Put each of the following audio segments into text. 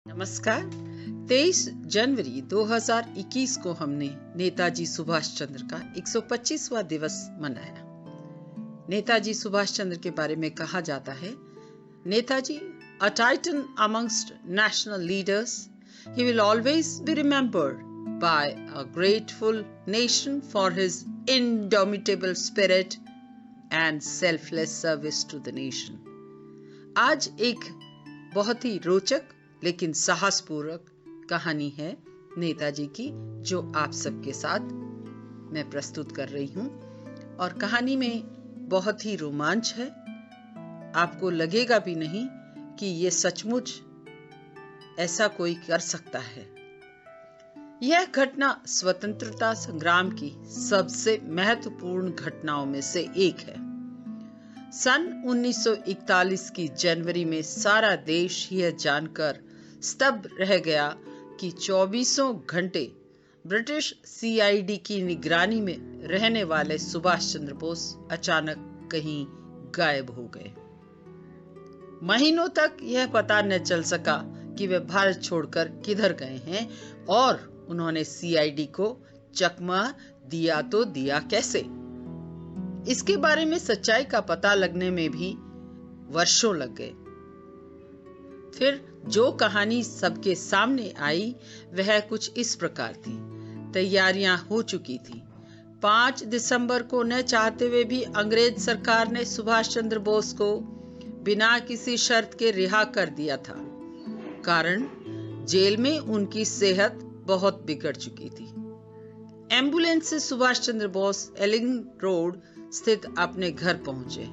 नमस्कार। 23 जनवरी 2021 को हमने नेताजी सुभाष चंद्र का 125वां दिवस मनाया। नेताजी सुभाष चंद्र के बारे में कहा जाता है, Netaji, a titan amongst national leaders, he will always be remembered by a grateful nation for his indomitable spirit and selfless service to the nation। आज एक बहुत ही रोचक लेकिन साहसपूर्वक कहानी है नेताजी की, जो आप सबके साथ मैं प्रस्तुत कर रही हूं। और कहानी में बहुत ही रोमांच है। आपको लगेगा भी नहीं कि ये सचमुच ऐसा कोई कर सकता है। यह घटना स्वतंत्रता संग्राम की सबसे महत्वपूर्ण घटनाओं में से एक है। सन 1941 की जनवरी में सारा देश यह जानकर स्तब्ध रह गया कि 24 घंटे ब्रिटिश सीआईडी की निगरानी में रहने वाले सुभाष चंद्र बोस अचानक कहीं गायब हो गए। महीनों तक यह पता न चल सका कि वे भारत छोड़कर किधर गए हैं, और उन्होंने सीआईडी को चकमा दिया तो दिया कैसे। इसके बारे में सच्चाई का पता लगने में भी वर्षों लग गए। फिर जो कहानी सबके सामने आई वह कुछ इस प्रकार थी। तैयारियां हो चुकी थी। 5 दिसंबर को न चाहते हुए भी अंग्रेज सरकार ने सुभाष चंद्र बोस को बिना किसी शर्त के रिहा कर दिया था। कारण, जेल में उनकी सेहत बहुत बिगड़ चुकी थी। एम्बुलेंस से सुभाष चंद्र बोस एलिंग रोड स्थित अपने घर पहुंचे।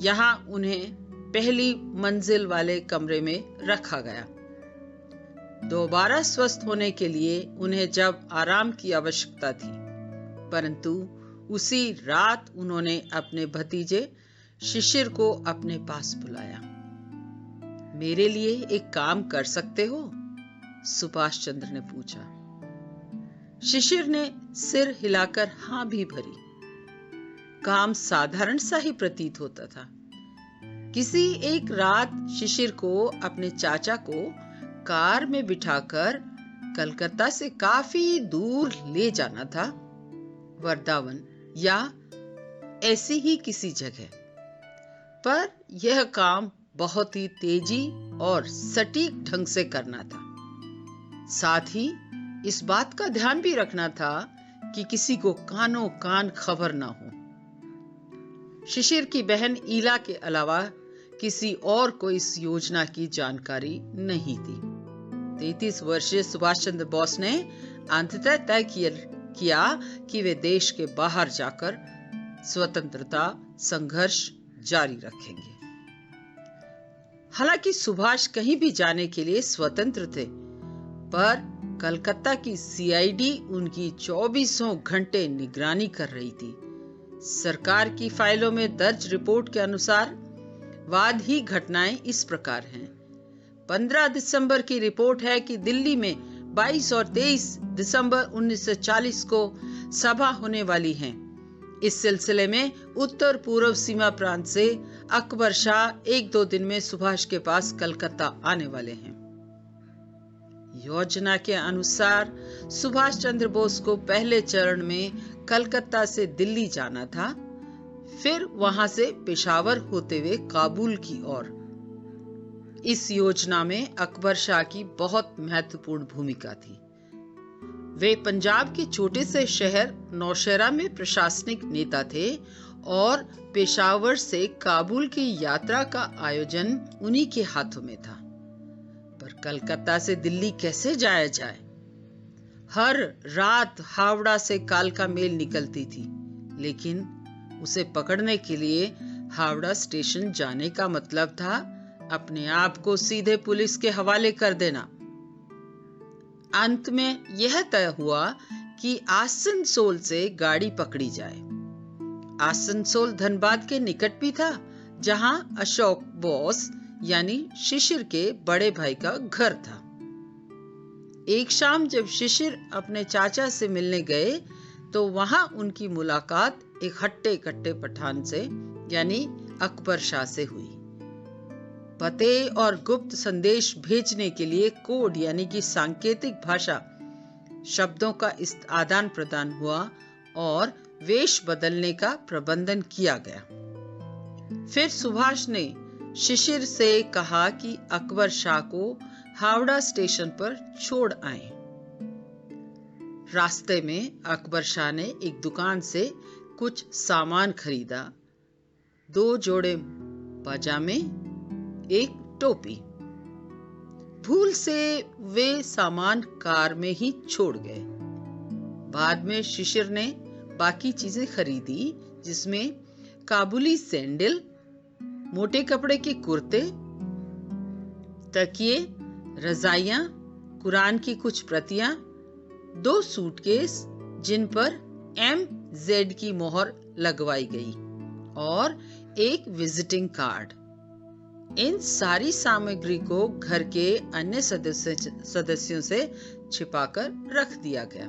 यहां उन्हें पहली मंजिल वाले कमरे में रखा गया। दोबारा स्वस्थ होने के लिए उन्हें जब आराम की आवश्यकता थी, परंतु उसी रात उन्होंने अपने भतीजे शिशिर को अपने पास बुलाया। मेरे लिए एक काम कर सकते हो? सुभाष चंद्र ने पूछा। शिशिर ने सिर हिलाकर हाँ भी भरी। काम साधारण सा ही प्रतीत होता था। किसी एक रात शिशिर को अपने चाचा को कार में बिठाकर कलकत्ता से काफी दूर ले जाना था, वृंदावन या ऐसी ही किसी जगह। पर यह काम बहुत ही तेजी और सटीक ढंग से करना था। साथ ही इस बात का ध्यान भी रखना था कि किसी को कानों कान खबर ना हो। शिशिर की बहन ईला के अलावा किसी और को इस योजना की जानकारी नहीं थी। 33 वर्षीय सुभाष चंद्र बोस ने अंततः तय किया कि वे देश के बाहर जाकर स्वतंत्रता संघर्ष जारी रखेंगे। हालांकि सुभाष कहीं भी जाने के लिए स्वतंत्र थे, पर कलकत्ता की सीआईडी उनकी 24 घंटे निगरानी कर रही थी। सरकार की फाइलों में दर्ज रिपोर्ट के अनुसार वाद ही घटनाएं इस प्रकार हैं। 15 दिसंबर की रिपोर्ट है कि दिल्ली में 22 और 23 दिसंबर 1940 को सभा होने वाली है। इस सिलसिले में उत्तर पूर्व सीमा प्रांत से अकबर शाह 1-2 दिन में सुभाष के पास कलकत्ता आने वाले हैं। योजना के अनुसार सुभाष चंद्र बोस को पहले चरण में कलकत्ता से दिल्ली जाना था, फिर वहां से पेशावर होते हुए काबुल की ओर। इस योजना में अकबर शाह की बहुत महत्वपूर्ण भूमिका थी। वे पंजाब के छोटे से शहर नौशेरा में प्रशासनिक नेता थे और पेशावर से काबुल की यात्रा का आयोजन उन्हीं के हाथों में था। पर कलकत्ता से दिल्ली कैसे जाया जाए? हर रात हावड़ा से कालका मेल निकलती थी, लेकिन उसे पकड़ने के लिए हावड़ा स्टेशन जाने का मतलब था अपने आप को सीधे पुलिस के हवाले कर देना। अंत में यह तय हुआ कि आसनसोल से गाड़ी पकड़ी जाए। आसनसोल धनबाद के निकट भी था, जहां अशोक बोस यानी शिशिर के बड़े भाई का घर था। एक शाम जब शिशिर अपने चाचा से मिलने गए तो वहां उनकी मुलाकात एक हट्टे कट्टे पठान से यानी अकबर शाह से हुई। पते और गुप्त संदेश भेजने के लिए कोड यानी कि सांकेतिक भाषा शब्दों का आदान प्रदान हुआ और वेश बदलने का प्रबंधन किया गया। फिर सुभाष ने शिशिर से कहा कि अकबर शाह को हावड़ा स्टेशन पर छोड़ आए। रास्ते में अकबर शाह ने एक दुकान से कुछ सामान खरीदा, 2 जोड़े पजामे, एक टोपी। भूल से वे सामान कार में ही छोड़ गए। बाद में शिशिर ने बाकी चीजें खरीदी, जिसमें काबुली सैंडल, मोटे कपड़े के कुर्ते, तकिए, रजाइयां, कुरान की कुछ प्रतियां, 2 सूटकेस जिन पर MZ की मोहर लगवाई गई और एक विजिटिंग कार्ड। इन सारी सामग्री को घर के अन्य सदस्यों से छिपाकर रख दिया गया।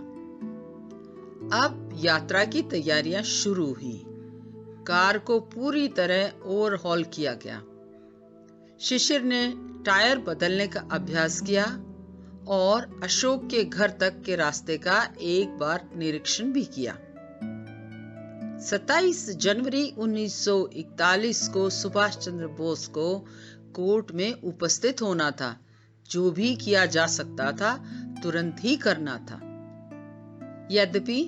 अब यात्रा की तैयारियां शुरू हुई। कार को पूरी तरह ओवरहॉल किया गया। शिशिर ने टायर बदलने का अभ्यास किया और अशोक के घर तक के रास्ते का एक बार निरीक्षण भी किया। 27 जनवरी 1941 को सुभाष चंद्र बोस को कोर्ट में उपस्थित होना था। जो भी किया जा सकता था तुरंत ही करना था। यद्यपि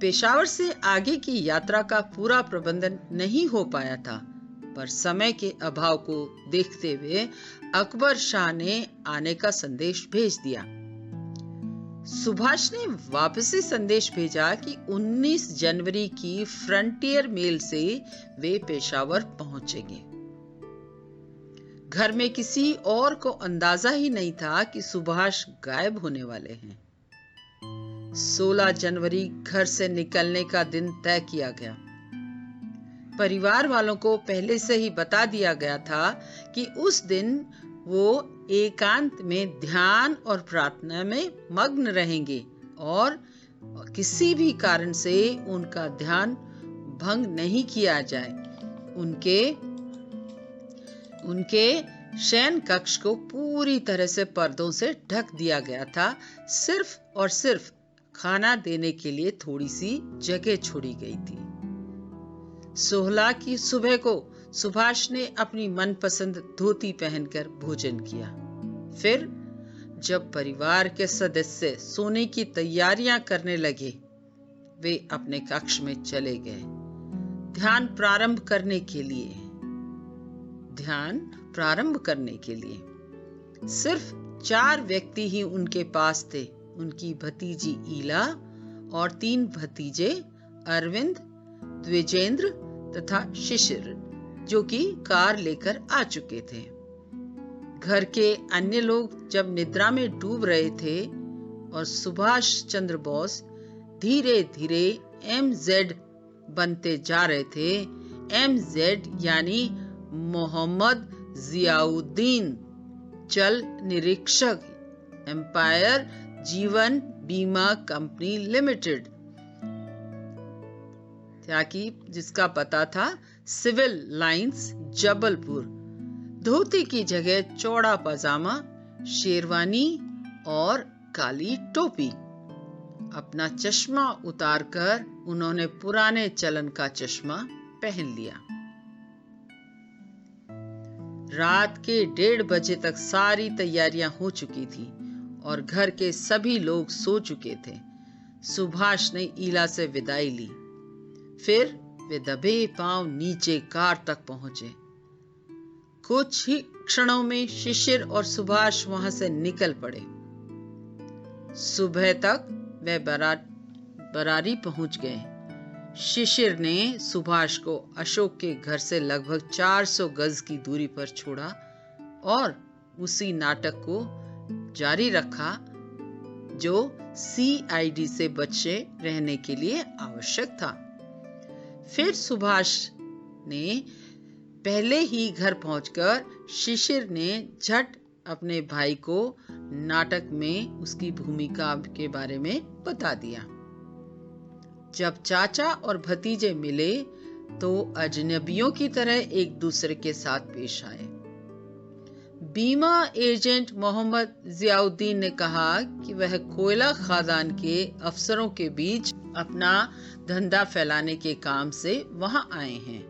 पेशावर से आगे की यात्रा का पूरा प्रबंधन नहीं हो पाया था, पर समय के अभाव को देखते हुए अकबर शाह ने आने का संदेश भेज दिया। सुभाष ने वापसी संदेश भेजा कि 19 जनवरी की फ्रंटियर मेल से वे पेशावर पहुंचेंगे। घर में किसी और को अंदाजा ही नहीं था कि सुभाष गायब होने वाले हैं। 16 जनवरी घर से निकलने का दिन तय किया गया। परिवार वालों को पहले से ही बता दिया गया था कि उस दिन वो एकांत में ध्यान और प्रार्थना में मग्न रहेंगे और किसी भी कारण से उनका ध्यान भंग नहीं किया जाए। उनके शयन कक्ष को पूरी तरह से पर्दों से ढक दिया गया था। सिर्फ और सिर्फ खाना देने के लिए थोड़ी सी जगह छोड़ी गई थी। 16 की सुबह को सुभाष ने अपनी मनपसंद धोती पहनकर भोजन किया। फिर जब परिवार के सदस्य सोने की तैयारियां करने लगे, वे अपने कक्ष में चले गए। ध्यान प्रारंभ करने के लिए सिर्फ 4 व्यक्ति ही उनके पास थे। उनकी भतीजी ईला और 3 भतीजे अरविंद, द्विजेंद्र तथा शिशिर, जो कि कार लेकर आ चुके थे। घर के अन्य लोग जब निद्रा में डूब रहे थे और सुभाष चंद्र बोस धीरे धीरे MZ बनते जा रहे थे। MZ यानी मोहम्मद जियाउद्दीन चल निरीक्षक, एम्पायर जीवन बीमा कंपनी लिमिटेड, ताकि जिसका पता था सिविल लाइंस जबलपुर। धोती की जगह चौड़ा पजामा, शेरवानी और काली टोपी। अपना चश्मा उतारकर उन्होंने पुराने चलन का चश्मा पहन लिया। रात के 1:30 बजे तक सारी तैयारियां हो चुकी थी और घर के सभी लोग सो चुके थे। सुभाष ने ईला से विदाई ली। फिर वे दबे पांव नीचे कार तक पहुंचे। कुछ ही क्षणों में शिशिर और सुभाष वहां से निकल पड़े। सुबह तक वे बरारी पहुंच गए। शिशिर ने सुभाष को अशोक के घर से लगभग 400 गज की दूरी पर छोड़ा और उसी नाटक को जारी रखा जो CID से बचे रहने के लिए आवश्यक था। फिर सुभाष ने पहले ही घर पहुंचकर शिशिर ने झट अपने भाई को नाटक में उसकी भूमिका के बारे में बता दिया। जब चाचा और भतीजे मिले तो अजनबियों की तरह एक दूसरे के साथ पेश आए। बीमा एजेंट मोहम्मद जियाउद्दीन ने कहा कि वह कोयला खदान के अफसरों के बीच अपना धंधा फैलाने के काम से वहां आए हैं।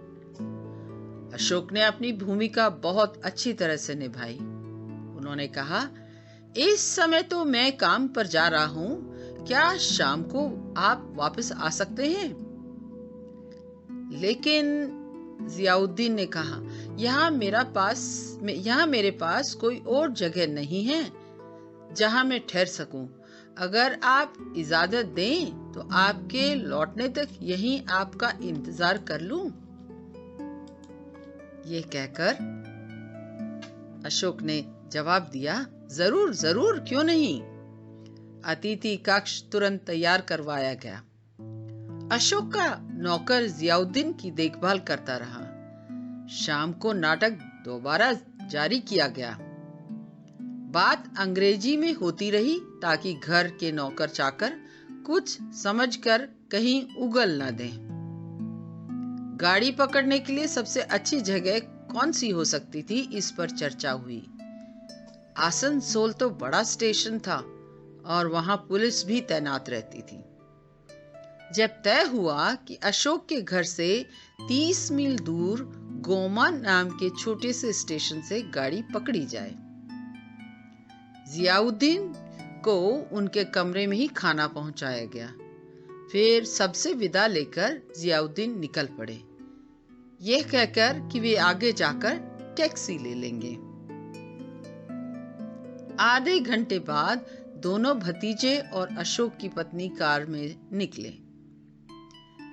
अशोक ने अपनी भूमिका बहुत अच्छी तरह से निभाई। उन्होंने कहा, इस समय तो मैं काम पर जा रहा हूं, क्या शाम को आप वापस आ सकते हैं? लेकिन जियाउद्दीन ने कहा, यहाँ मेरे पास कोई और जगह नहीं है जहां मैं ठहर सकूं। अगर आप इजाजत दें तो आपके लौटने तक यहीं आपका इंतजार कर लूं। ये कहकर अशोक ने जवाब दिया, जरूर जरूर, क्यों नहीं। अतिथि कक्ष तुरंत तैयार करवाया गया। अशोक का नौकर जियाउद्दीन की देखभाल करता रहा। शाम को नाटक दोबारा जारी किया गया। बात अंग्रेजी में होती रही ताकि घर के नौकर चाकर कुछ समझकर कहीं उगल न दें। गाड़ी पकड़ने के लिए सबसे अच्छी जगह कौन सी हो सकती थी, इस पर चर्चा हुई। आसनसोल तो बड़ा स्टेशन था और वहां पुलिस भी तैनात रहती थी। जब तय हुआ कि अशोक के घर से 30 मील दूर गोमा नाम के छोटे से स्टेशन से गाड़ी पकड़ी जाए। जियाउद्दीन को उनके कमरे में ही खाना पहुंचाया गया। फिर सबसे विदा लेकर जियाउद्दीन निकल पड़े, यह कहकर कि वे आगे जाकर टैक्सी ले लेंगे। आधे घंटे बाद दोनों भतीजे और अशोक की पत्नी कार में निकले।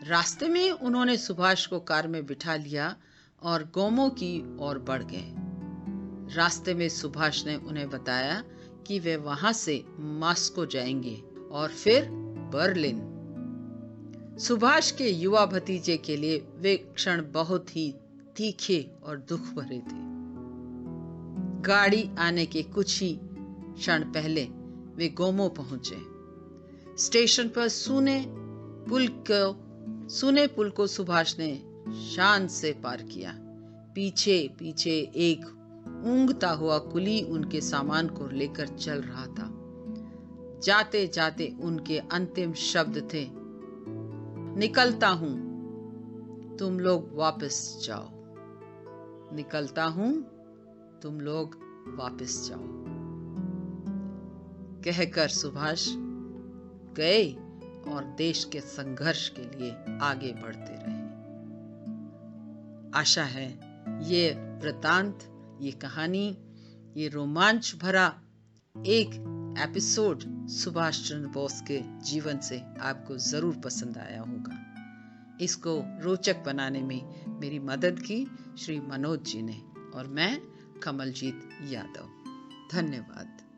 रास्ते में उन्होंने सुभाष को कार में बिठा लिया और गोमो की ओर बढ़ गए। रास्ते में सुभाष ने उन्हें बताया कि वे वहां से मॉस्को जाएंगे और फिर बर्लिन। सुभाष के युवा भतीजे के लिए वे क्षण बहुत ही तीखे और दुख भरे थे। गाड़ी आने के कुछ ही क्षण पहले वे गोमो पहुंचे। स्टेशन पर सूने पुल को सुभाष ने शान से पार किया। पीछे पीछे एक ऊंघता हुआ कुली उनके सामान को लेकर चल रहा था। जाते जाते उनके अंतिम शब्द थे, निकलता हूं, तुम लोग वापस जाओ। निकलता हूं, तुम लोग वापस जाओ। कहकर सुभाष गए और देश के संघर्ष के लिए आगे बढ़ते रहे। आशा है ये वृतांत, ये कहानी, ये रोमांच भरा एक एपिसोड सुभाष चंद्र बोस के जीवन से आपको जरूर पसंद आया होगा। इसको रोचक बनाने में मेरी मदद की श्री मनोज जी ने और मैं कमलजीत यादव। धन्यवाद।